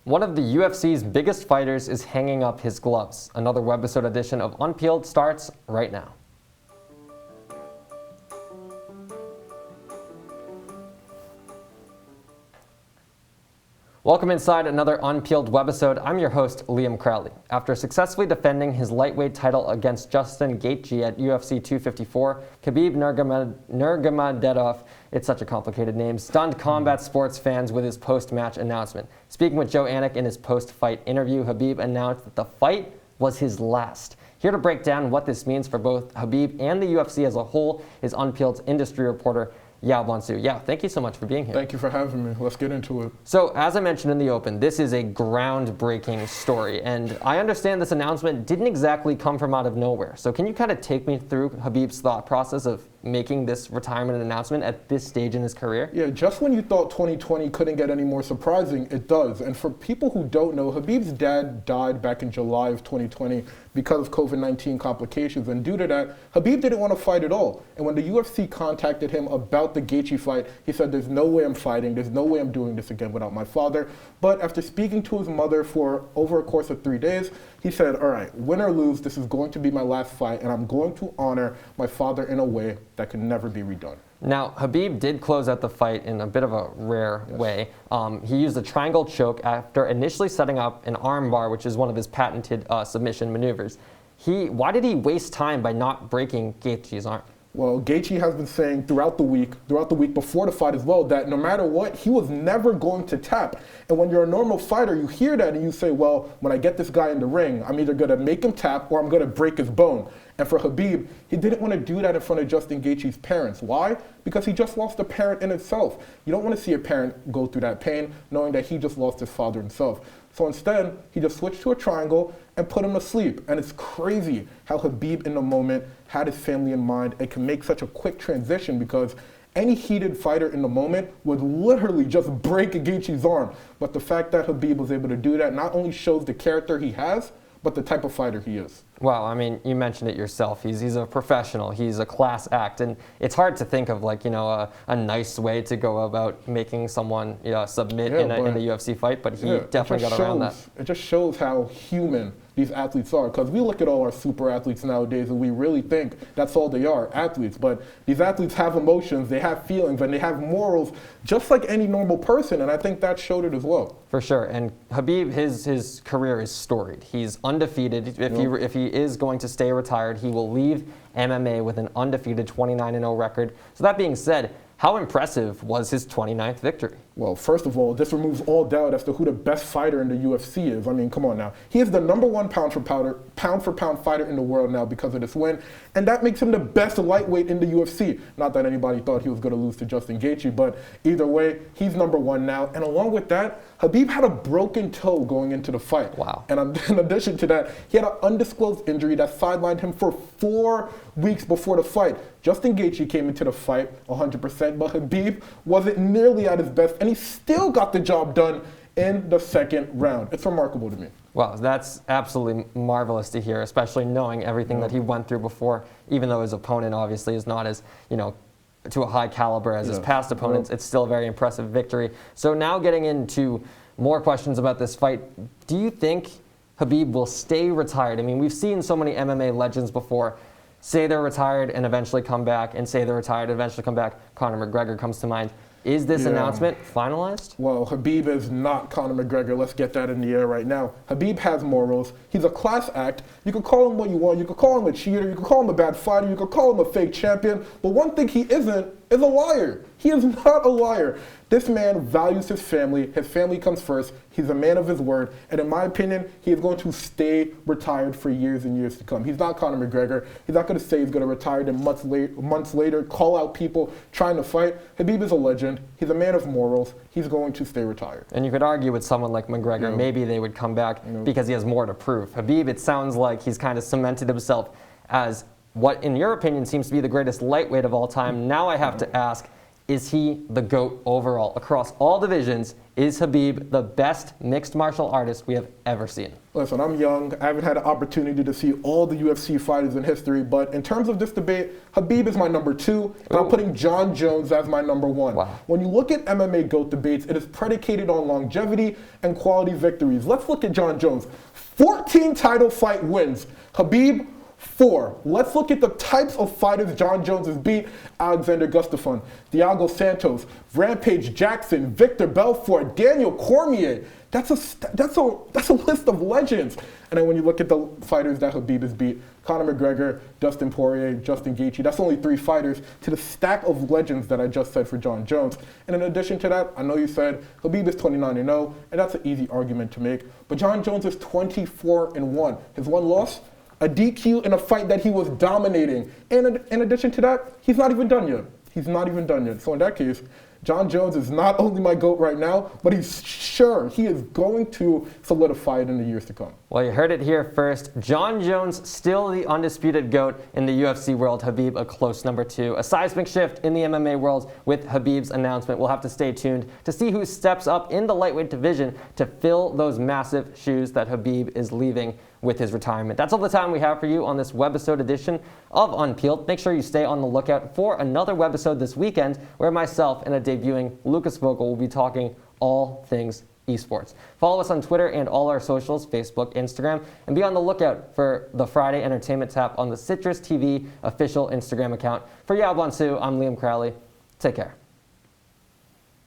One of the UFC's biggest fighters is hanging up his gloves. Another webisode edition of Unpeeled starts right now. Welcome inside another Unpeeled webisode. I'm your host, Liam Crowley. After successfully defending his lightweight title against Justin Gaethje at UFC 254, Khabib Nurmagomedov, it's such a complicated name, stunned combat sports fans with his post-match announcement. Speaking with Joe Anik in his post-fight interview, Khabib announced that the fight was his last. Here to break down what this means for both Khabib and the UFC as a whole is Unpeeled's industry reporter, Yaw Bosnu. Yeah, thank you so much for being here. Thank you for having me. Let's get into it. So, as I mentioned in the open, this is a groundbreaking story, and I understand this announcement didn't exactly come from out of nowhere. So can you kind of take me through Khabib's thought process of making this retirement announcement at this stage in his career? Yeah, just when you thought 2020 couldn't get any more surprising, it does. And for people who don't know, Khabib's dad died back in July of 2020 because of COVID-19 complications. And due to that, Khabib didn't want to fight at all. And when the UFC contacted him about the Gaethje fight, he said, there's no way I'm fighting. There's no way I'm doing this again without my father. But after speaking to his mother for over a course of 3 days, he said, all right, win or lose, this is going to be my last fight, and I'm going to honor my father in a way that can never be redone. Now, Khabib did close out the fight in a bit of a rare way. He used a triangle choke after initially setting up an arm bar, which is one of his patented submission maneuvers. Why did he waste time by not breaking Gaethje's arm? Well, Gaethje has been saying throughout the week before the fight as well, that no matter what, he was never going to tap. And when you're a normal fighter, you hear that and you say, well, when I get this guy in the ring, I'm either going to make him tap or I'm going to break his bone. And for Khabib, he didn't want to do that in front of Justin Gaethje's parents. Why? Because he just lost a parent in itself. You don't want to see a parent go through that pain knowing that he just lost his father himself. So instead, he just switched to a triangle and put him to sleep. And it's crazy how Khabib in the moment had his family in mind and can make such a quick transition, because any heated fighter in the moment would literally just break Gaethje's arm. But the fact that Khabib was able to do that not only shows the character he has, but the type of fighter he is. Well, I mean, you mentioned it yourself. He's a professional. He's a class act, and it's hard to think of a nice way to go about making someone submit in a UFC fight. But he definitely got around that. It just shows how human these athletes are, because we look at all our super athletes nowadays and we really think that's all they are, athletes. But these athletes have emotions, they have feelings, and they have morals just like any normal person, and I think that showed it as well. For sure. And Khabib, his career is storied. He's undefeated. If he is going to stay retired, he will leave MMA with an undefeated 29-0 record. So that being said, how impressive was his 29th victory? Well, first of all, this removes all doubt as to who the best fighter in the UFC is. I mean, come on now. He is the #1 pound for pound fighter in the world now because of this win, and that makes him the best lightweight in the UFC. Not that anybody thought he was going to lose to Justin Gaethje, but either way, he's #1 now. And along with that, Khabib had a broken toe going into the fight. Wow. And in addition to that, he had an undisclosed injury that sidelined him for 4 weeks before the fight. Justin Gaethje came into the fight 100%, but Khabib wasn't nearly at his best, and he still got the job done in the second round. It's remarkable to me. Wow, that's absolutely marvelous to hear, especially knowing everything that he went through before, even though his opponent obviously is not as, to a high caliber as his past opponents. It's still a very impressive victory. So now getting into more questions about this fight, do you think Khabib will stay retired? I mean, we've seen so many MMA legends before say they're retired and eventually come back, and say they're retired and eventually come back. Conor McGregor comes to mind. Is this announcement finalized? Well, Khabib is not Conor McGregor. Let's get that in the air right now. Khabib has morals. He's a class act. You can call him what you want. You can call him a cheater. You can call him a bad fighter. You can call him a fake champion. But one thing he isn't is a liar. He is not a liar. This man values his family. His family comes first. He's a man of his word. And in my opinion, he is going to stay retired for years and years to come. He's not Conor McGregor. He's not going to say he's going to retire, then months later call out people trying to fight. Khabib is a legend. He's a man of morals. He's going to stay retired. And you could argue with someone like McGregor, maybe they would come back because he has more to prove. Khabib, it sounds like he's kind of cemented himself as what, in your opinion, seems to be the greatest lightweight of all time. Now I have to ask, Is he the GOAT overall? Across all divisions, is Khabib the best mixed martial artist we have ever seen? Listen, I'm young. I haven't had an opportunity to see all the UFC fighters in history, but in terms of this debate, Khabib is my number 2, and I'm putting Jon Jones as my number 1. Wow. When you look at MMA GOAT debates, it is predicated on longevity and quality victories. Let's look at Jon Jones. 14 title fight wins. Khabib, 4. Let's look at the types of fighters Jon Jones has beat. Alexander Gustafsson, Thiago Santos, Rampage Jackson, Victor Belfort, Daniel Cormier. That's a list of legends. And then when you look at the fighters that Khabib has beat, Conor McGregor, Dustin Poirier, Justin Gaethje, that's only 3 fighters to the stack of legends that I just said for Jon Jones. And in addition to that, I know you said Khabib is 29-0, and that's an easy argument to make. But Jon Jones is 24-1. His one loss, a DQ in a fight that he was dominating. And in addition to that, he's not even done yet. He's not even done yet. So in that case, Jon Jones is not only my GOAT right now, but he is going to solidify it in the years to come. Well, you heard it here first. Jon Jones still the undisputed GOAT in the UFC world. Khabib a close number 2. A seismic shift in the MMA world with Khabib's announcement. We'll have to stay tuned to see who steps up in the lightweight division to fill those massive shoes that Khabib is leaving with his retirement. That's all the time we have for you on this webisode edition of Unpeeled. Make sure you stay on the lookout for another webisode this weekend where myself and a debuting Lucas Vogel will be talking all things esports. Follow us on Twitter and all our socials, Facebook, Instagram, and be on the lookout for the Friday Entertainment Tap on the CitrusTV official Instagram account. For Yaw Bosnu, I'm Liam Crowley. Take care.